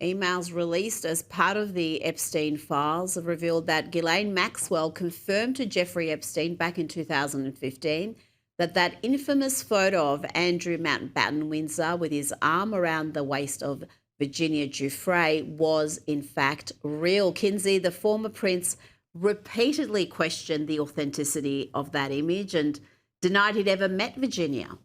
Emails released as part of the Epstein files have revealed that Ghislaine Maxwell confirmed to Jeffrey Epstein back in 2015 that infamous photo of Andrew Mountbatten-Windsor with his arm around the waist of Virginia Giuffre was in fact real. Kinsey, the former prince, repeatedly questioned the authenticity of that image and denied he'd ever met Virginia.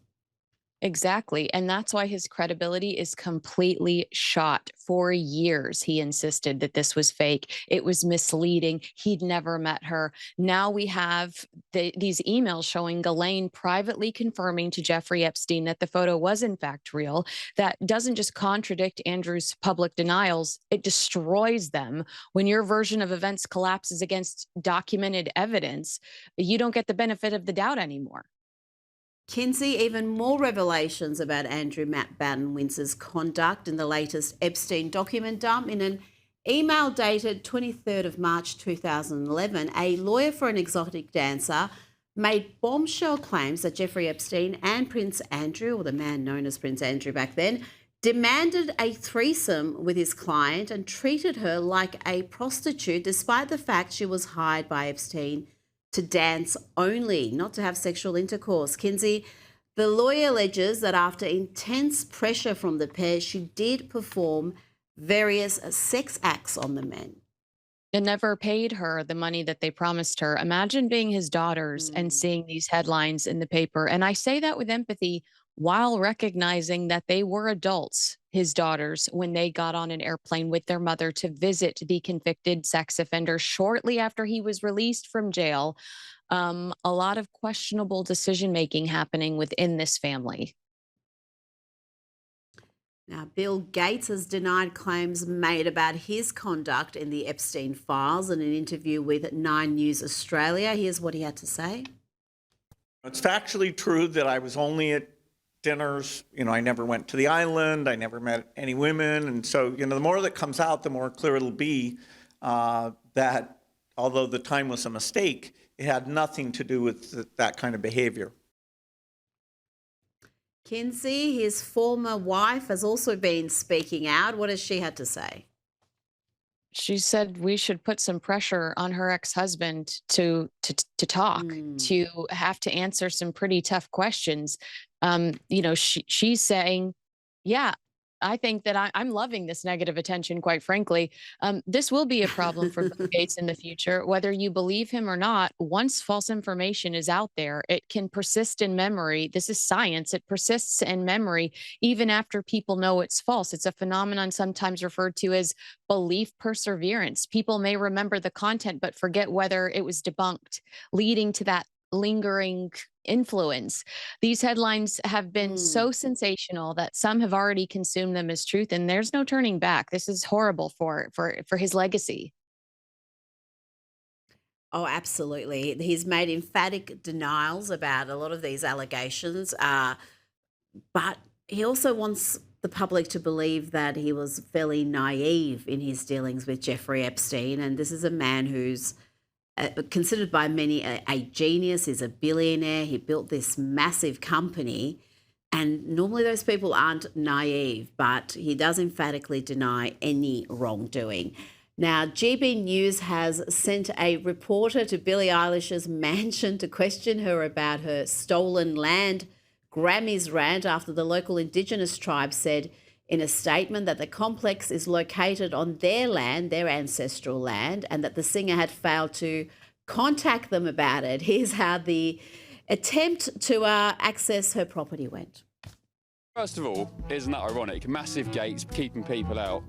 Exactly. And that's why his credibility is completely shot. For years, he insisted that this was fake. It was misleading. He'd never met her. Now we have these emails showing Ghislaine privately confirming to Jeffrey Epstein that the photo was, in fact, real. That doesn't just contradict Andrew's public denials, it destroys them. When your version of events collapses against documented evidence, you don't get the benefit of the doubt anymore. Kinsey, even more revelations about Andrew Mountbatten-Windsor's conduct in the latest Epstein document dump. In an email dated 23rd of March 2011, a lawyer for an exotic dancer made bombshell claims that Jeffrey Epstein and Prince Andrew, or the man known as Prince Andrew back then, demanded a threesome with his client and treated her like a prostitute, despite the fact she was hired by Epstein to dance only, not to have sexual intercourse. Kinsey, the lawyer alleges that after intense pressure from the pair, she did perform various sex acts on the men. And never paid her the money that they promised her. Imagine being his daughters and Mm. seeing these headlines in the paper. And I say that with empathy while recognizing that they were adults, his daughters, when they got on an airplane with their mother to visit the convicted sex offender shortly after he was released from jail. A lot of questionable decision making happening within this family. Now, Bill Gates has denied claims made about his conduct in the Epstein files in an interview with Nine News Australia. Here's what he had to say. It's factually true that I was only at dinners. I never went to the island. I never met any women. And so, the more that comes out, the more clear it'll be that although the time was a mistake, it had nothing to do with that kind of behavior. Kinsey, his former wife, has also been speaking out. What has she had to say? She said we should put some pressure on her ex-husband to talk, Mm. to have to answer some pretty tough questions. She's saying, "Yeah, I think that I'm loving this negative attention, quite frankly." This will be a problem for Bill Gates in the future, whether you believe him or not. Once false information is out there, it can persist in memory. This is science. It persists in memory even after people know it's false. It's a phenomenon sometimes referred to as belief perseverance. People may remember the content, but forget whether it was debunked, leading to that lingering influence. These headlines have been Mm. so sensational that some have already consumed them as truth, and there's no turning back. This is horrible for his legacy. Oh, absolutely. He's made emphatic denials about a lot of these allegations, but he also wants the public to believe that he was fairly naive in his dealings with Jeffrey Epstein. And this is a man who's considered by many a genius. He's a billionaire. He built this massive company. And normally those people aren't naive, but he does emphatically deny any wrongdoing. Now, GB News has sent a reporter to Billie Eilish's mansion to question her about her stolen land. Grammys rant after the local Indigenous tribe said in a statement that the complex is located on their land, their ancestral land, and that the singer had failed to contact them about it. Here's how the attempt to access her property went. First of all, isn't that ironic? Massive gates keeping people out.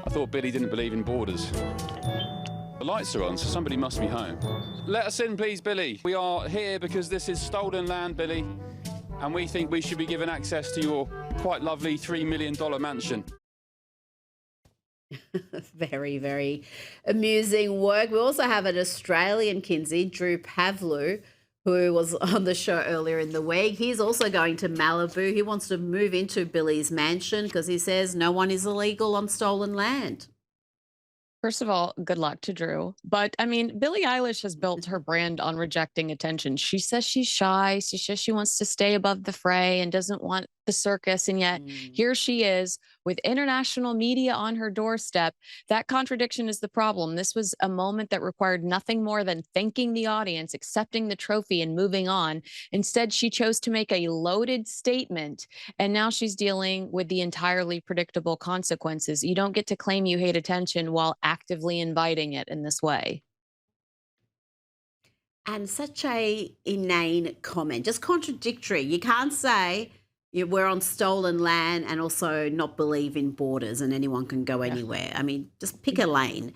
I thought Billy didn't believe in borders. The lights are on, so somebody must be home. Let us in, please, Billy. We are here because this is stolen land, Billy, and we think we should be given access to your quite lovely $3 million mansion. Very, very amusing work. We also have an Australian Kinsey, Drew Pavlou, who was on the show earlier in the week. He's also going to Malibu. He wants to move into Billy's mansion because he says no one is illegal on stolen land. First of all, good luck to Drew. But I mean, Billie Eilish has built her brand on rejecting attention. She says she's shy. She says she wants to stay above the fray and doesn't want the circus. And yet here she is with international media on her doorstep. That contradiction is the problem. This was a moment that required nothing more than thanking the audience, accepting the trophy, and moving on. Instead, she chose to make a loaded statement, and now she's dealing with the entirely predictable consequences. You don't get to claim you hate attention while actively inviting it in this way. And such a inane comment, just contradictory. You can't say we're on stolen land and also not believe in borders and anyone can go anywhere. I mean, just pick a lane.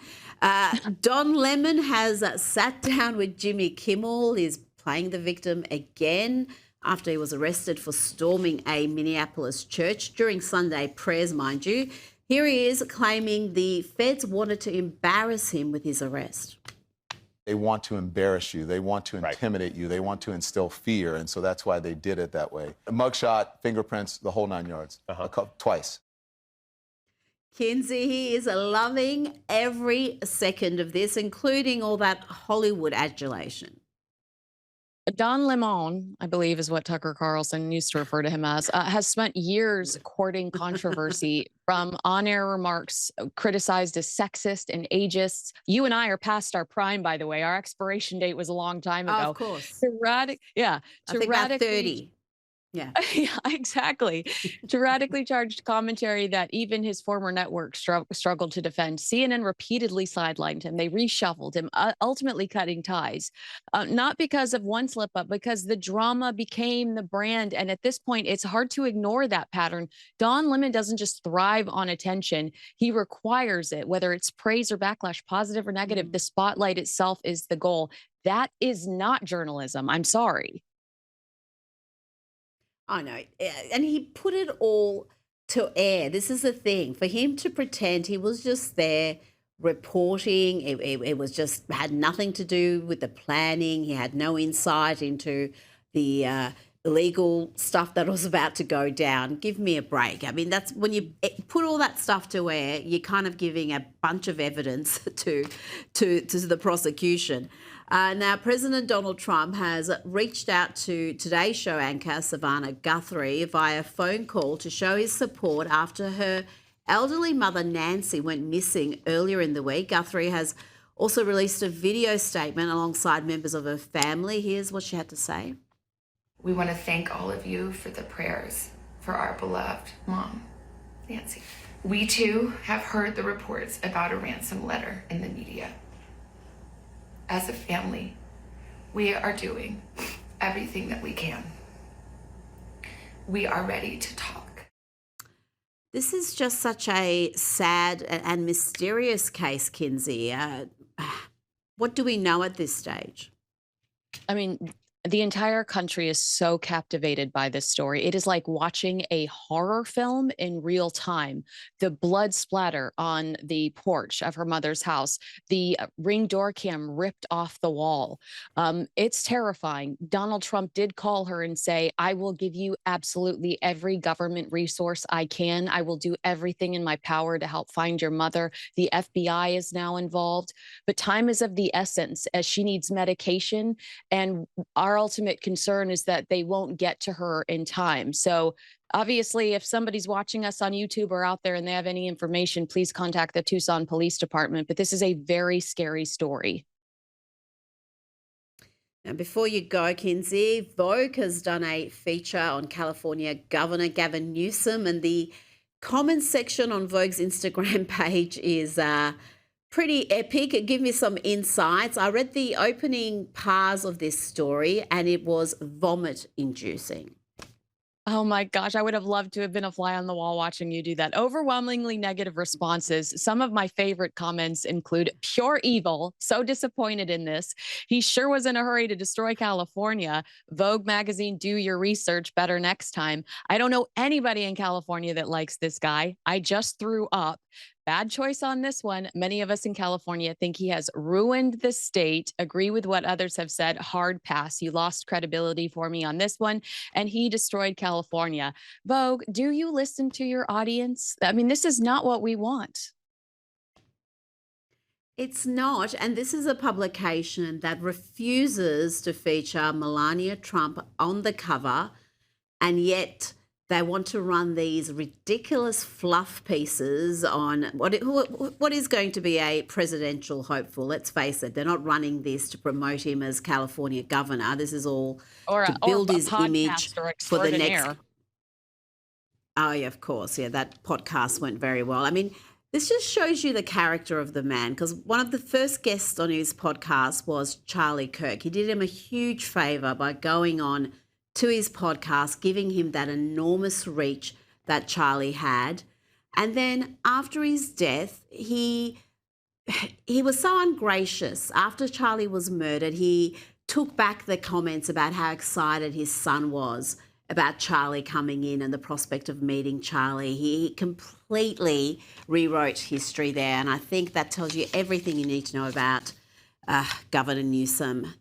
Don Lemon has sat down with Jimmy Kimmel. He's playing the victim again after he was arrested for storming a Minneapolis church during Sunday prayers, mind you. Here he is claiming the feds wanted to embarrass him with his arrest. They want to embarrass you. They want to intimidate you. They want to instill fear. And so that's why they did it that way. A mugshot, fingerprints, the whole 9 yards. Twice. Kinsey, he is loving every second of this, including all that Hollywood adulation. Don Lemon, I believe is what Tucker Carlson used to refer to him as, has spent years courting controversy from on-air remarks criticized as sexist and ageist. You and I are past our prime, by the way. Our expiration date was a long time ago. Oh, of course. To I think about 30. Yeah. Yeah, exactly. To radically charged commentary that even his former network struggled to defend. CNN repeatedly sidelined him. They reshuffled him, ultimately cutting ties. Not because of one slip up, because the drama became the brand. And at this point, it's hard to ignore that pattern. Don Lemon doesn't just thrive on attention. He requires it, whether it's praise or backlash, positive or negative. The spotlight itself is the goal. That is not journalism. I'm sorry. I know. And he put it all to air. This is the thing. For him to pretend he was just there reporting, it was just had nothing to do with the planning. He had no insight into the illegal stuff that was about to go down. Give me a break. I mean, that's when you put all that stuff to air, you're kind of giving a bunch of evidence to the prosecution. Now, President Donald Trump has reached out to Today's Show anchor Savannah Guthrie via phone call to show his support after her elderly mother, Nancy, went missing earlier in the week. Guthrie has also released a video statement alongside members of her family. Here's what she had to say. We want to thank all of you for the prayers for our beloved mom, Nancy. We too have heard the reports about a ransom letter in the media. As a family, we are doing everything that we can. We are ready to talk. This is just such a sad and mysterious case, Kinsey. What do we know at this stage? I mean, the entire country is so captivated by this story. It is like watching a horror film in real time. The blood splatter on the porch of her mother's house, the Ring door cam ripped off the wall. It's terrifying. Donald Trump did call her and say, I will give you absolutely every government resource I can. I will do everything in my power to help find your mother. The FBI is now involved, but time is of the essence as she needs medication, and our ultimate concern is that they won't get to her in time. So obviously, if somebody's watching us on YouTube or out there and they have any information, please contact the Tucson Police Department. But this is a very scary story. Now, before you go, Kinsey, Vogue has done a feature on California Governor Gavin Newsom, and the comments section on Vogue's Instagram page is pretty epic. Give me some insights. I read the opening parts of this story and it was vomit-inducing. Oh my gosh, I would have loved to have been a fly on the wall watching you do that. Overwhelmingly negative responses. Some of my favorite comments include pure evil. So disappointed in this. He sure was in a hurry to destroy California. Vogue magazine, do your research better next time. I don't know anybody in California that likes this guy. I just threw up. Bad choice on this one. Many of us in California think he has ruined the state. Agree with what others have said. Hard pass. You lost credibility for me on this one. And he destroyed California. Vogue, do you listen to your audience? I mean, this is not what we want. It's not. And this is a publication that refuses to feature Melania Trump on the cover. And yet they want to run these ridiculous fluff pieces on what is going to be a presidential hopeful. Let's face it, they're not running this to promote him as California governor. This is all to build his image for the next. Oh, yeah, of course. Yeah, that podcast went very well. I mean, this just shows you the character of the man, because one of the first guests on his podcast was Charlie Kirk. He did him a huge favour by going on to his podcast, giving him that enormous reach that Charlie had. And then after his death, he was so ungracious. After Charlie was murdered, he took back the comments about how excited his son was about Charlie coming in and the prospect of meeting Charlie. He completely rewrote history there, and I think that tells you everything you need to know about Governor Newsom